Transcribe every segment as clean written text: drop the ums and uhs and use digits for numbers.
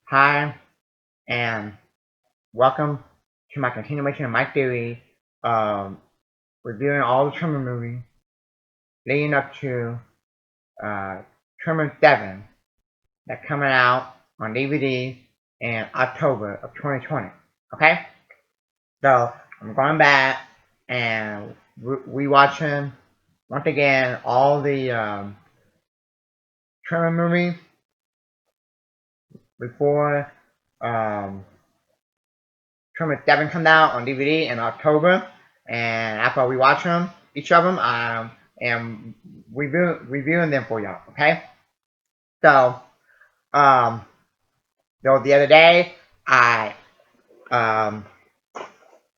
Hi, and welcome to my continuation of my theory of reviewing all the Tremor movies leading up to Tremor 7 that's coming out on DVD in October of 2020. Okay? So, I'm going back and rewatching once again all the Tremor movies before Tremors 7 comes out on DVD in October, and after we watch them, each of them, I am reviewing them for y'all. Okay, so the other day I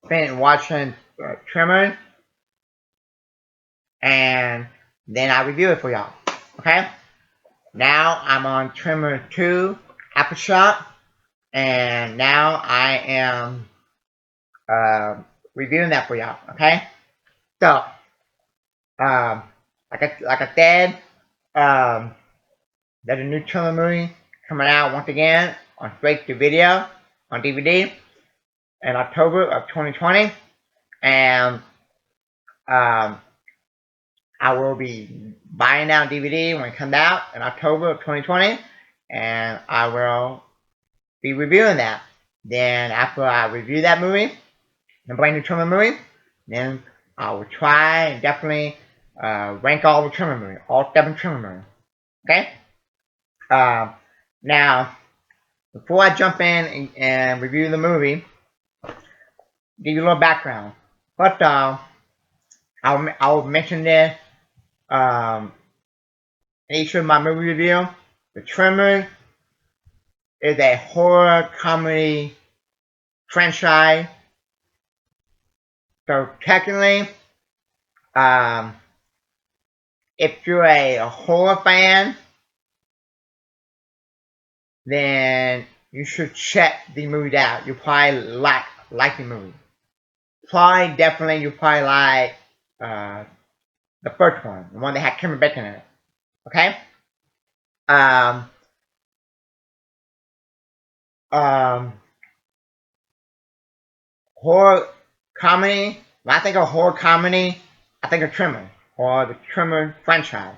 finished watching Tremors, and then I review it for y'all. Okay, now I'm on Tremors 2 Aftershock, and now I am reviewing that for y'all. Okay, so like I said, there's a new Tremor movie coming out once again on straight to video on DVD in October of 2020, and I will be buying that on DVD when it comes out in October of 2020, and I will be reviewing that. Then after I review that movie, the brand new Tremor movie, then I will try and definitely rank all the Tremor movies, all 7 Tremor movies. Okay? Now, before I jump in and review the movie, give you a little background. First off, I'll mention this in each of my movie review. The Tremors is a horror comedy franchise. So technically, if you're a horror fan, then you should check the movie out. You probably like the movie. Definitely, you probably like the first one, the one that had Kevin Bacon in it. Okay. Horror comedy. When I think of horror comedy, I think of Tremor or the Tremor franchise.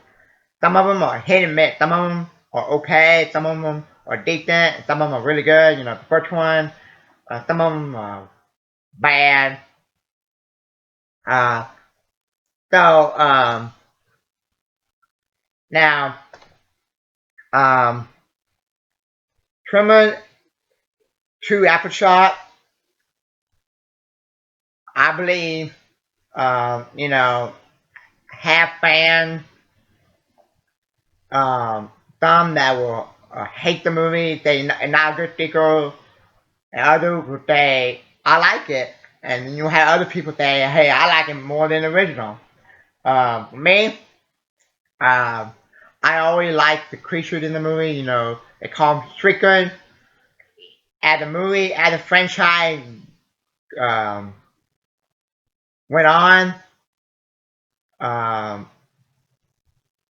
Some of them are hit and miss. Some of them are okay. Some of them are decent. Some of them are really good. You know, the first one. Some of them are bad. So now Tremor 2 Aftershock, I believe, you know, half fans, some that will hate the movie, they not good stickers, and others will say, I like it, and you have other people say, hey, I like it more than the original. For me, I always like the creatures in the movie, you know, they call them Shrieker. As the franchise went on,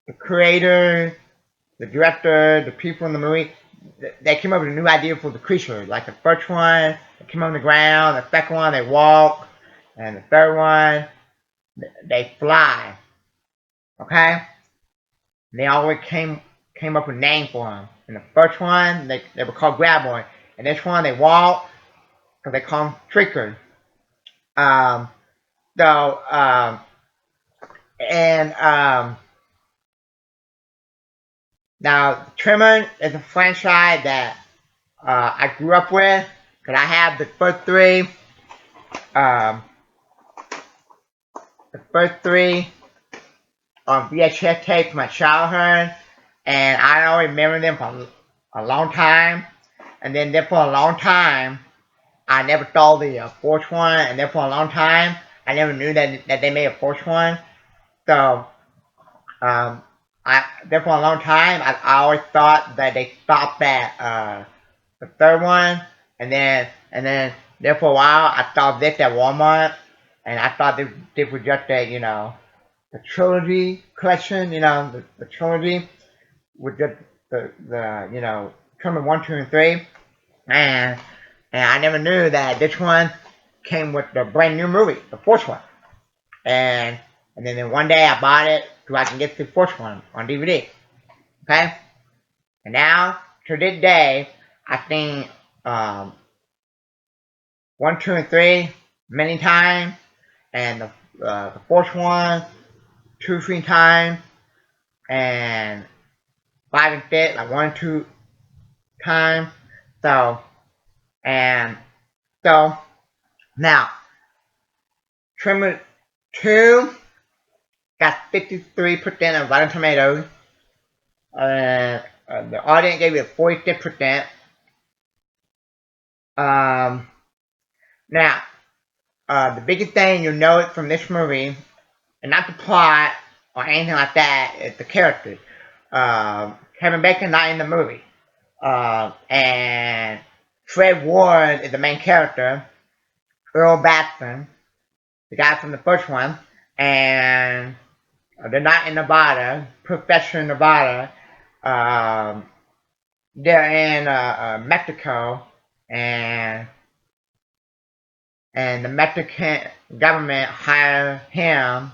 the creator, the director, the people in the movie, they came up with a new idea for the creature. Like the first one, they came on the ground. The second one, they walk. And the third one, they fly. Okay? They always came up with a name for them. In the first one, they were called Graboid. And this one, they walk because they call them Trickers. Now, Tremor is a franchise that I grew up with, because I have the first three on VHS tapes from my childhood, and I don't remember them for a long time. And then for a long time, I never saw the fourth one, and then for a long time, I never knew that they made a fourth one. So, for a long time, I always thought that they stopped at the third one, and then there for a while, I saw this at Walmart, and I thought they were just a, you know, the trilogy collection, you know, the trilogy with just the you know, Tremor 1, 2, and 3. and I never knew that this one came with the brand new movie, the fourth one. And then one day I bought it so I can get the fourth one on DVD. Okay? And now, to this day, I think 1, 2, and 3 many times, and the fourth one 2, 3 times, and 5 and 6 like 1, 2 times. So, and so now, Tremors 2 got 53% of Rotten Tomatoes. The audience gave it 46%. Now, the biggest thing you'll note from this movie, and not the plot or anything like that, is the characters. Kevin Bacon not in the movie. And Fred Ward is the main character. Earl Batson, the guy from the first one, and they're not in Nevada. Professor Nevada. They're in Mexico, and the Mexican government hired him,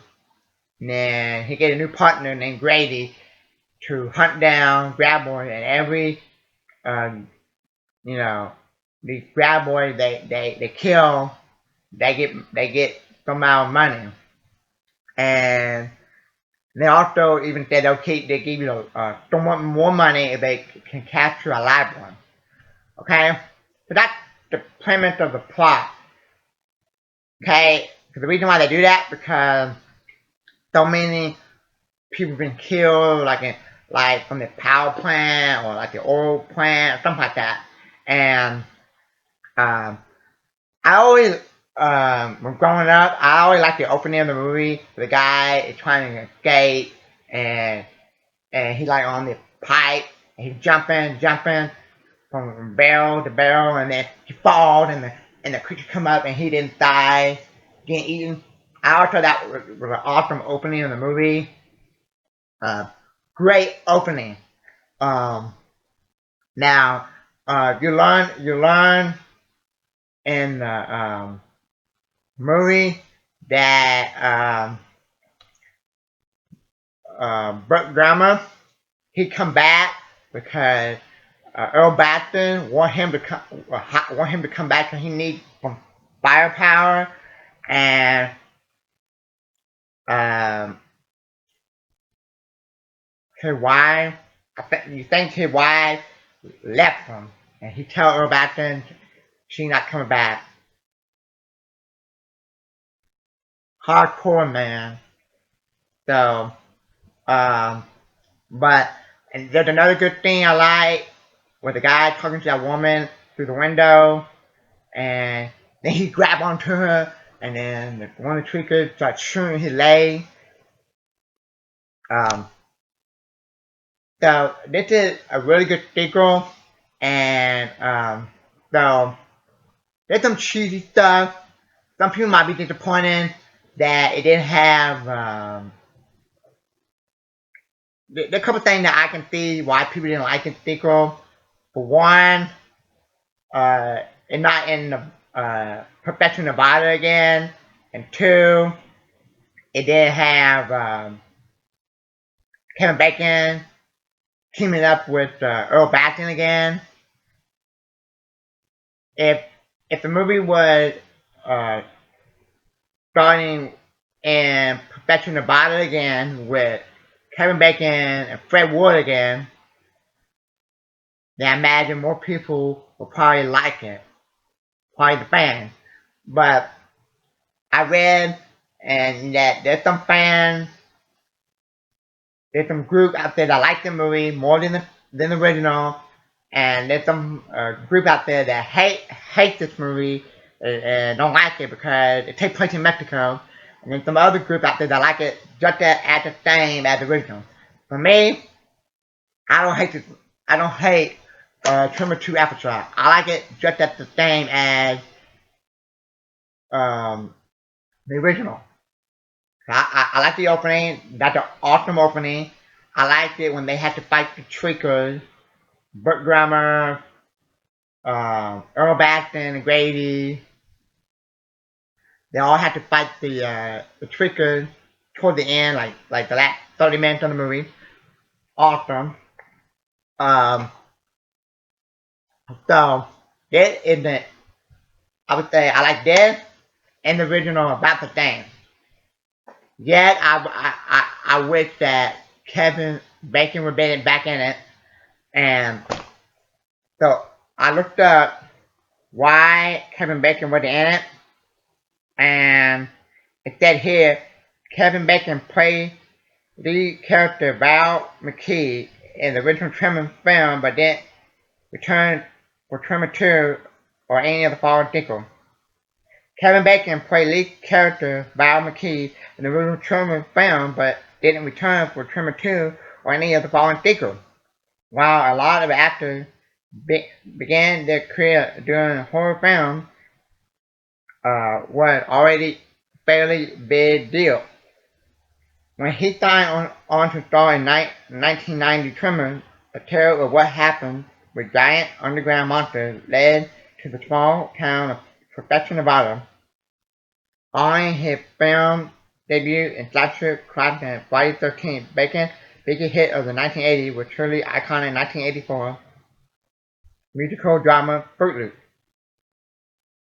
and then he get a new partner named Grady to hunt down graboids, and every these graboids they kill, they get some amount of money, and they also even said they give you somewhat more money if they can capture a live one. Okay, so that's the premise of the plot. Okay, the reason why they do that because so many people have been killed, like from the power plant or like the oil plant, or something like that. And I always, when growing up, I always liked the opening of the movie. The guy is trying to escape, and he's like on the pipe, and he's jumping from barrel to barrel, and then he falls, and the creature come up, and he didn't die, getting eaten. I also thought that was an awesome opening of the movie. Great opening. Now, you learn in the movie that Burt Grammer, he come back because Earl Batson want him to come back because he needs some firepower, and his wife, you think his wife left him, and he tell Earl Batson she not coming back. Hardcore, man. So, but and there's another good thing I like where the guy talking to that woman through the window, and then he grab onto her, and then one of the Shriekers starts shooting his leg. So this is a really good sequel, and so there's some cheesy stuff. Some people might be disappointed that it didn't have. There are a couple things that I can see why people didn't like the sequel. For one, it's not in the Perfection Nevada again, and two, it didn't have Kevin Bacon teaming up with Earl Batson again. If the movie was starting in Perfection Nevada again with Kevin Bacon and Fred Ward again, then I imagine more people will probably like it, probably the fans. But I read and that there's some fans, there's some group out there that like the movie more than the original, and there's some group out there that hate this movie and don't like it because it takes place in Mexico, and then some other group out there that like it just as the same as the original. For me, I don't hate this. I don't hate Tremors 2 Aftershocks. I like it just as the same as the original. I like the opening. That's an awesome opening. I liked it when they had to fight the Shriekers. Burt Grammer, Earl Baxton and Grady. They all had to fight the Shrieker toward the end, like the last 30 minutes of the movie. Awesome. Um, so this is the I would say I like this and the original about the same. Yet I wish that Kevin Bacon would be back in it, and so I looked up why Kevin Bacon wasn't in it, and it said here Kevin Bacon played the character Val McKee in the original Tremors film, but didn't return for Tremors 2 or any of the following sequels. Kevin Bacon played lead character Val McKee in the original Tremors film, but didn't return for Tremors 2 or any of the following sequels. While a lot of actors began their career doing horror films, was already fairly big deal. When he signed on to star in 1990 Tremors, a tale of what happened with giant underground monsters led to the small town of Perfection, Nevada. Following his film debut in slasher content Friday the 13th, Bacon's biggest hit of the 1980s was truly iconic 1984 musical drama Fruit Loops.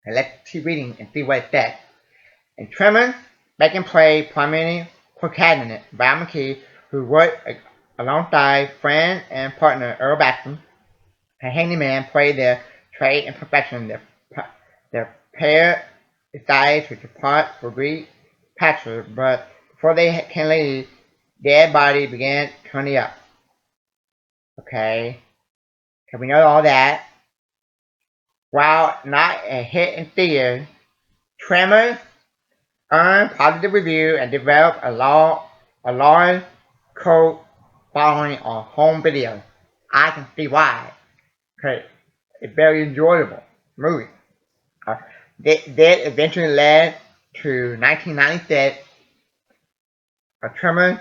And let's keep reading and see what it says. In Tremors, Bacon played prominent protagonist Val McKee, who worked alongside friend and partner Earl Baxton. A handyman played their trade and profession. Their pair decided to depart for Greek pasture, but before they can leave, dead body began turning up. Okay, so we know all that. While not a hit in theaters, Tremors earned positive reviews and developed a large cult following on home video. I can see why, because it's a very enjoyable movie. That eventually led to 1996, a Tremors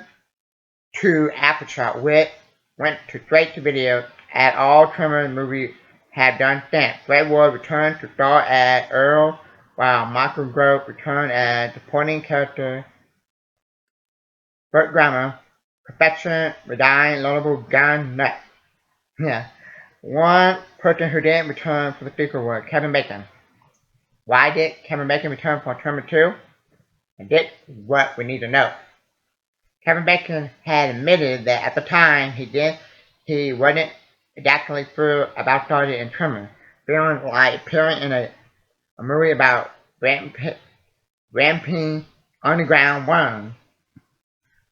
2 Aftershocks, which went to straight to video, as all Tremors movies have done since. Fred Ward returned to star as Earl, while Michael Grove returned as supporting character Burt Grammer, Perfection, Redine, Lovable Gun Nut. Yeah. One person who didn't return for the sequel was Kevin Bacon. Why did Kevin Bacon return for Tremors 2? And this is what we need to know. Kevin Bacon had admitted that at the time he wasn't exactly thrilled about starting in Tremors, feeling like appearing in a movie about ramping underground worms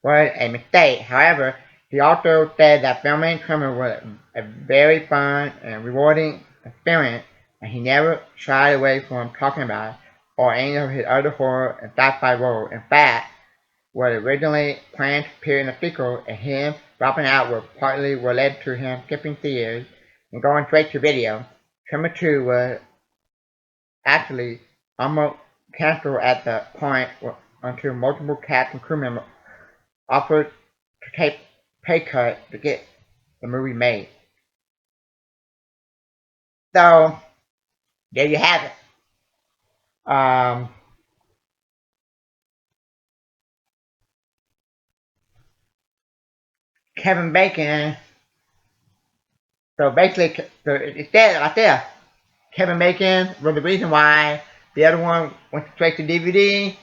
was a mistake. However, he also said that filming Tremors was a very fun and rewarding experience, and he never shied away from talking about it or any of his other horror and sci-fi roles. In fact, was originally planned to appear in the sequel, and him dropping out was partly what led to him skipping theaters and going straight to video. Tremors 2 was actually almost canceled at the point until multiple cast and crew members offered to take pay cut to get the movie made. So there you have it. Kevin Bacon. So basically, it's there right there. Kevin Bacon was the reason why the other one went straight to DVD,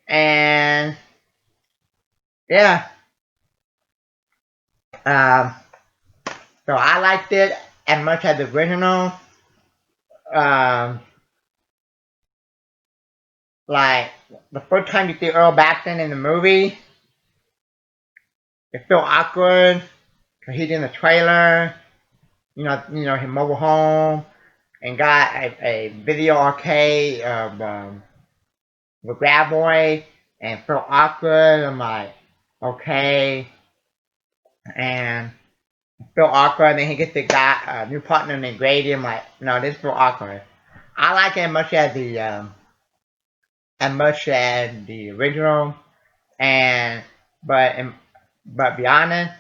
and yeah. Um, so I liked it as much as the original. Um, like the first time you see Earl Baxton in the movie, it felt awkward because he's in the trailer. His mobile home, and got a video arcade with Grab Boy, and felt awkward. I'm like, okay, and felt awkward. And then he gets the guy, new partner named Grady. I'm like, no, this feels awkward. I like it as much as the original, and but be honest,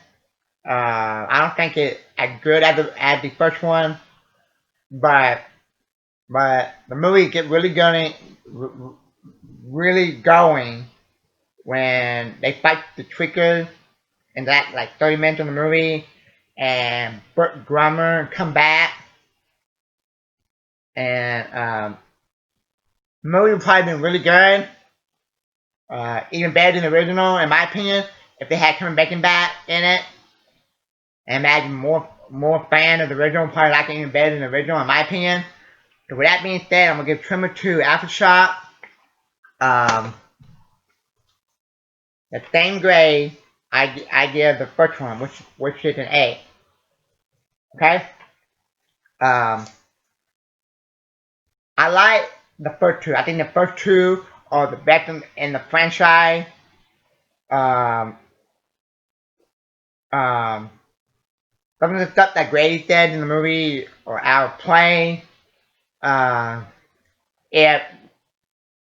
I don't think it's as good as the first one. but the movie get really going when they fight the Shriekers in that like 30 minutes of the movie, and Burt Grummer come back, and the movie would probably been really good, even better than the original in my opinion, if they had Kevin Bacon back in it. And imagine more fan of the original, probably like it even better than the original in my opinion. So with that being said, I'm gonna give Tremor 2 Aftershock the same grade I give the first one, which is an A. Okay. I like the first two. I think the first two are the best in the franchise. Um, some of the stuff that Grady said in the movie or out of play. If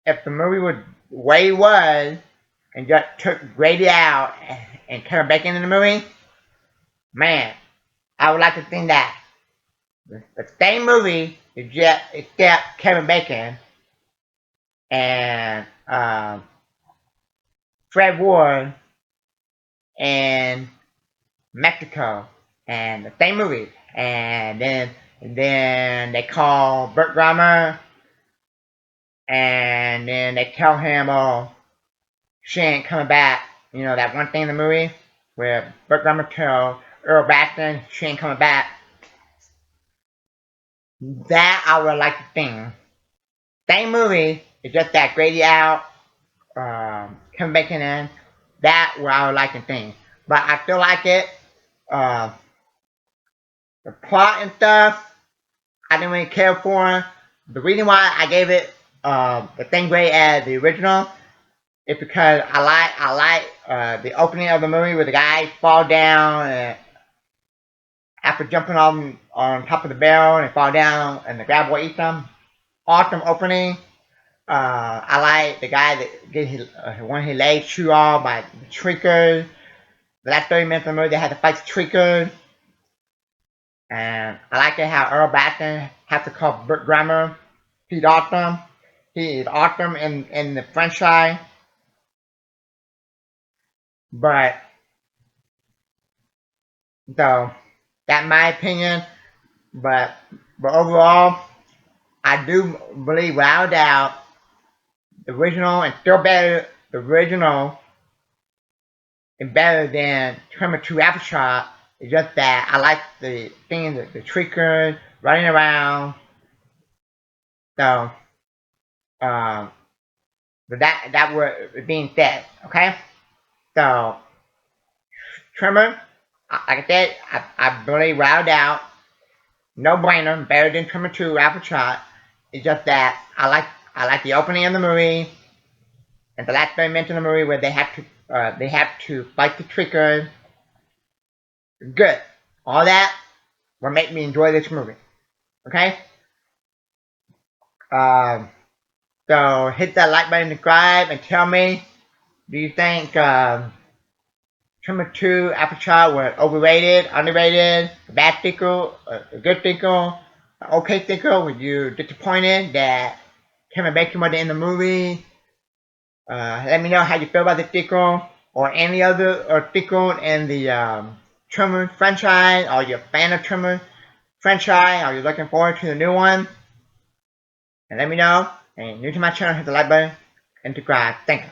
the movie was the way it was and just took Grady out and turned back into the movie, man, I would like to think that the same movie is just except Kevin Bacon and Fred Ward and Mexico and the same movie, and then they call Burt Grummer, and then they tell him, oh, she ain't coming back. You know that one thing in the movie where Burt Grummer tells Earl Baxton she ain't coming back. That I would like to think. Same movie, it's just that Grady out, Kevin Bacon in. That what I would like to think. But I still like it. The plot and stuff, I didn't really care for. The reason why I gave it the same grade as the original is because I like the opening of the movie where the guy fall down after jumping on top of the barrel and fall down and the grab will eat them. Awesome opening. I like the guy that get one of his legs chewed off by the Shriekers. The last 30 minutes of the movie they had to fight the Shriekers. And I like it how Earl Baxton has to call Burt Grummer. He's awesome. He is awesome in the franchise. But, so, that's my opinion. But overall, I do believe without a doubt, the original and still better, the original is better than Tremor 2 Aftershock. It's just that I like the things, the Shriekers running around. So, but that was being said, okay? So, Tremor, like I said, I believe without a doubt, no brainer, better than Tremor 2 Aftershock. It's just that I like the opening of the movie and the last 30 minutes of the movie where they have to fight the Shriekers. Good. All that will make me enjoy this movie. Okay? So hit that like button, subscribe, and tell me, do you think Tremor 2 Aftershock was overrated, underrated, a bad sequel, a good sequel, an okay sequel? Were you disappointed that Kevin Bacon wasn't in the movie? Let me know how you feel about the sequel or any other sequel in the Tremors franchise. Are you a fan of Tremors franchise? Are you looking forward to the new one? And let me know. And new to my channel, hit the like button and subscribe. Thank you.